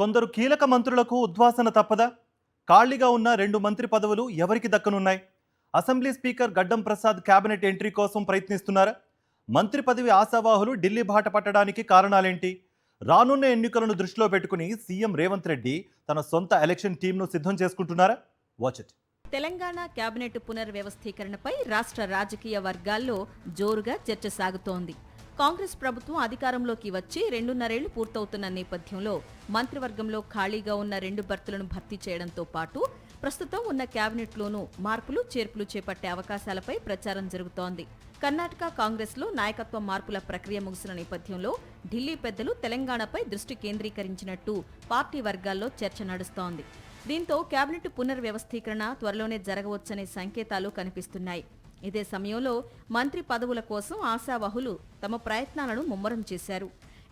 కొందరు కీలక మంత్రులకు ఉద్వాసన తప్పదా? ఖాళీగా ఉన్న 2 మంత్రి పదవులు ఎవరికి దక్కనున్నాయి? అసెంబ్లీ స్పీకర్ గడ్డం ప్రసాద్ కేబినెట్ ఎంట్రీ కోసం ప్రయత్నిస్తున్నారా? మంత్రి పదవి ఆశావాహులు ఢిల్లీ బాట పట్టడానికి కారణాలేంటి? రానున్న ఎన్నికలను దృష్టిలో పెట్టుకుని సీఎం రేవంత్ రెడ్డి తన సొంత ఎలక్షన్ టీంను సిద్ధం చేసుకుంటున్నారా? Watch it. తెలంగాణ కేబినెట్ పునర్వ్యవస్థీకరణపై రాష్ట్ర రాజకీయ వర్గాల్లో జోరుగా చర్చ సాగుతోంది. కాంగ్రెస్ ప్రభుత్వం అధికారంలోకి వచ్చి 2.5 ఏళ్లు పూర్తవుతున్న నేపథ్యంలో మంత్రివర్గంలో ఖాళీగా ఉన్న 2 బర్తులను భర్తీ చేయడంతో పాటు ప్రస్తుతం ఉన్న కేబినెట్లోనూ మార్పులు చేర్పులు చేపట్టే అవకాశాలపై ప్రచారం జరుగుతోంది. కర్ణాటక కాంగ్రెస్లో నాయకత్వ మార్పుల ప్రక్రియ ముగిసిన నేపథ్యంలో ఢిల్లీ పెద్దలు తెలంగాణపై దృష్టి కేంద్రీకరించినట్టు పార్టీ వర్గాల్లో చర్చ నడుస్తోంది. దీంతో కేబినెట్ పునర్వ్యవస్థీకరణ త్వరలోనే జరగవచ్చనే సంకేతాలు కనిపిస్తున్నాయి. ఇదే సమయంలో మంత్రి పదవుల కోసం ఆశావహులు తమ ప్రయత్నాలను ముమ్మరం చేశారు.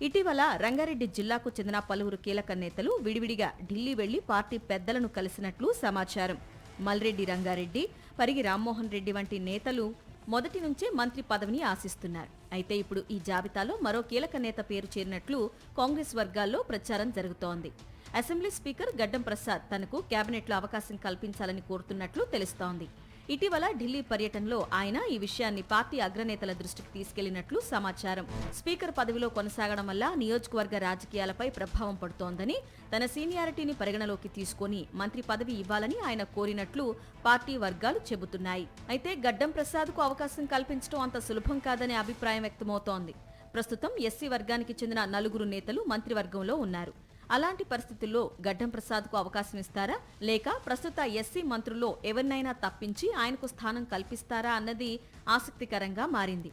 ఇటీవల రంగారెడ్డి జిల్లాకు చెందిన పలువురు కీలక నేతలు విడివిడిగా ఢిల్లీ వెళ్లి పార్టీ పెద్దలను కలిసినట్లు సమాచారం. మల్రెడ్డి రంగారెడ్డి, పరిగి రామ్మోహన్ రెడ్డి వంటి నేతలు మొదటి నుంచే మంత్రి పదవిని ఆశిస్తున్నారు. అయితే ఇప్పుడు ఈ జాబితాలో మరో కీలక నేత పేరు చేరినట్లు కాంగ్రెస్ వర్గాల్లో ప్రచారం జరుగుతోంది. అసెంబ్లీ స్పీకర్ గడ్డం ప్రసాద్ తనకు కేబినెట్లో అవకాశం కల్పించాలని కోరుతున్నట్లు తెలుస్తోంది. ఇటీవల ఢిల్లీ పర్యటనలో ఆయన ఈ విషయాన్ని పార్టీ అగ్రనేతల దృష్టికి తీసుకెళ్లినట్లు సమాచారం. స్పీకర్ పదవిలో కొనసాగడం వల్ల నియోజకవర్గ రాజకీయాలపై ప్రభావం పడుతోందని, తన సీనియారిటీని పరిగణలోకి తీసుకుని మంత్రి పదవి ఇవ్వాలని ఆయన కోరినట్లు పార్టీ వర్గాలు చెబుతున్నాయి. అయితే గడ్డం ప్రసాద్కు అవకాశం కల్పించడం అంత సులభం కాదనే అభిప్రాయం వ్యక్తమవుతోంది. ప్రస్తుతం ఎస్సీ వర్గానికి చెందిన 4 నేతలు మంత్రివర్గంలో ఉన్నారు. అలాంటి పరిస్థితుల్లో గడ్డం ప్రసాద్కు అవకాశం ఇస్తారా, లేక ప్రస్తుత ఎస్సీ మంత్రుల్లో ఎవరినైనా తప్పించి ఆయనకు స్థానం కల్పిస్తారా అన్నది ఆసక్తికరంగా మారింది.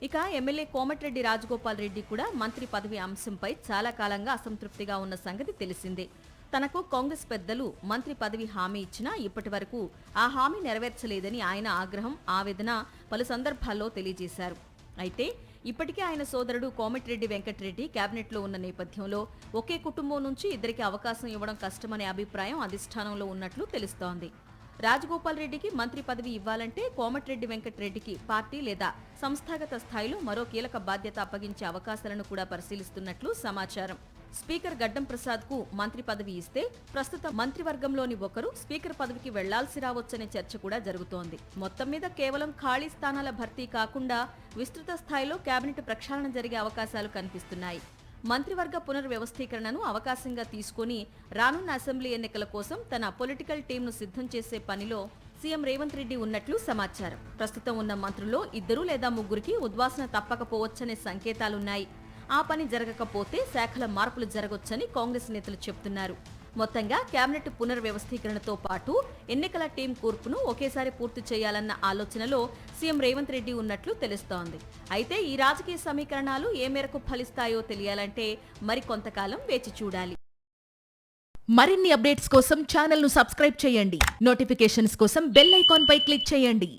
ఇక ఎమ్మెల్యే కోమటిరెడ్డి రాజగోపాల్ రెడ్డి కూడా మంత్రి పదవి అంశంపై చాలా కాలంగా అసంతృప్తిగా ఉన్న సంగతి తెలిసిందే. తనకు కాంగ్రెస్ పెద్దలు మంత్రి పదవి హామీ ఇచ్చినా ఇప్పటి వరకు ఆ హామీ నెరవేర్చలేదని ఆయన ఆగ్రహం, ఆవేదన పలు సందర్భాల్లో తెలియజేశారు. అయితే ఇప్పటికే ఆయన సోదరుడు కోమటిరెడ్డి వెంకటరెడ్డి కేబినెట్లో ఉన్న నేపథ్యంలో ఒకే కుటుంబం నుంచి ఇద్దరికి అవకాశం ఇవ్వడం కష్టమనే అభిప్రాయం అధిష్టానంలో ఉన్నట్లు తెలుస్తోంది. రాజగోపాల్ రెడ్డికి మంత్రి పదవి ఇవ్వాలంటే కోమటిరెడ్డి వెంకటరెడ్డికి పార్టీ లేదా సంస్థాగత స్థాయిలో మరో కీలక బాధ్యత అప్పగించే అవకాశాలను కూడా పరిశీలిస్తున్నట్లు సమాచారం. స్పీకర్ గడ్డం ప్రసాద్ కు మంత్రి పదవి ఇస్తే ప్రస్తుత మంత్రివర్గంలోని ఒకరు స్పీకర్ పదవికి వెళ్లాల్సి రావచ్చనే చర్చ కూడా జరుగుతోంది. మొత్తం మీద కేవలం ఖాళీ స్థానాల భర్తీ కాకుండా విస్తృత స్థాయిలో కేబినెట్ ప్రక్షాళన జరిగే అవకాశాలు కనిపిస్తున్నాయి. మంత్రివర్గ పునర్వ్యవస్థీకరణను అవకాశంగా తీసుకుని రానున్న అసెంబ్లీ ఎన్నికల కోసం తన పొలిటికల్ టీంను సిద్ధం చేసే పనిలో సీఎం రేవంత్ రెడ్డి ఉన్నట్లు సమాచారం. ప్రస్తుతం ఉన్న మంత్రుల్లో 2 లేదా 3కి ఉద్వాసన తప్పకపోవచ్చనే సంకేతాలున్నాయి. ఆ పని జరగకపోతే శాఖల మార్పులు జరగొచ్చని కాంగ్రెస్ నేతలు చెబుతున్నారు. మొత్తంగా కేబినెట్ పునర్వ్యవస్థీకరణతో పాటు ఎన్నికల టీం కూర్పును ఒకేసారి పూర్తి చేయాలన్న ఆలోచనలో సీఎం రేవంత్ రెడ్డి ఉన్నట్లు తెలుస్తోంది. అయితే ఈ రాజకీయ సమీకరణాలు ఏ మేరకు ఫలిస్తాయో తెలియాలంటే మరికొంతకాలం వేచి చూడాలి. మరిన్ని అప్డేట్స్ కోసం ఛానల్ ను సబ్స్క్రైబ్ చేయండి. నోటిఫికేషన్స్ కోసం బెల్ ఐకాన్ పై క్లిక్ చేయండి.